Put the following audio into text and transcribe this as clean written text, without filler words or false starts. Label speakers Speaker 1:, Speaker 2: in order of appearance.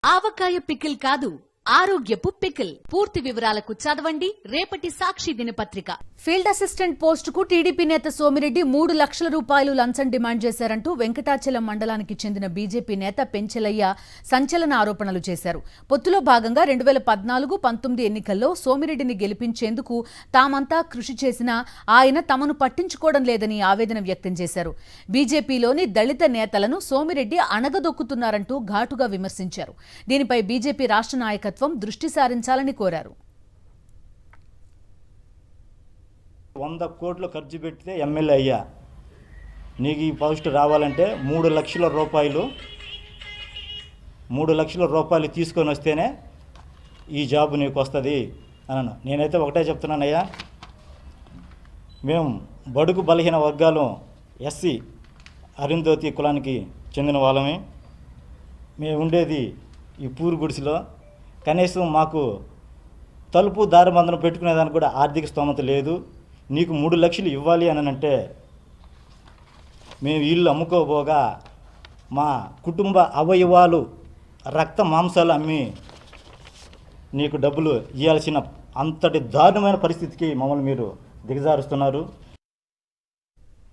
Speaker 1: ఆవకాయ pickle కాదు, ఆరోగ్యపు pickle. పూర్తి వివరాలకు చదవండి రేపటి సాక్షి దినపత్రిక. ఫీల్డ్ అసిస్టెంట్ పోస్టుకు టీడీపీ నేత సోమిరెడ్డి 3 లక్షల రూపాయలు లంచం డిమాండ్ చేశారంటూ వెంకటాచలం మండలానికి చెందిన బీజేపీ నేత పెంచెలయ్య సంచలన ఆరోపణలు చేశారు. పొత్తులో భాగంగా 2014-19 ఎన్నికల్లో సోమిరెడ్డిని గెలిపించేందుకు తామంతా కృషి చేసినా ఆయన తమను పట్టించుకోవడం లేదని ఆవేదన వ్యక్తం చేశారు. బీజేపీలోని దళిత నేతలను సోమిరెడ్డి అణగదొక్కుతున్నారంటూ ఘాటుగా విమర్శించారు. దీనిపై బీజేపీ రాష్ట్ర నాయకత్వం దృష్టి సారించాలని కోరారు.
Speaker 2: 100 కోట్లు ఖర్చు పెడితే ఎమ్మెల్యే అయ్యా, నీకు ఈ పోస్ట్ రావాలంటే 3 లక్షల రూపాయలు తీసుకొని వస్తేనే ఈ జాబ్ నీకు వస్తుంది అన్నాను. నేనైతే ఒకటే చెప్తున్నానయ్యా, మేము బడుగు బలహీన వర్గాలు ఎస్సీ అరుంధోతి కులానికి చెందిన వాళ్ళమే. మేము ఉండేది ఈ పూరు గుడిసెలో. కనీసం మాకు తలుపు దారిబంధనం పెట్టుకునేదానికి కూడా ఆర్థిక స్తోమత లేదు. నీకు 3 లక్షలు ఇవ్వాలి అని అంటే మేము ఇల్లు అమ్ముకోబోగా మా కుటుంబ అవయవాలు రక్త మాంసాలు అమ్మి నీకు డబ్బులు ఇవ్వాల్సిన అంతటి దారుణమైన పరిస్థితికి మమ్మల్ని మీరు దిగజారుస్తున్నారు.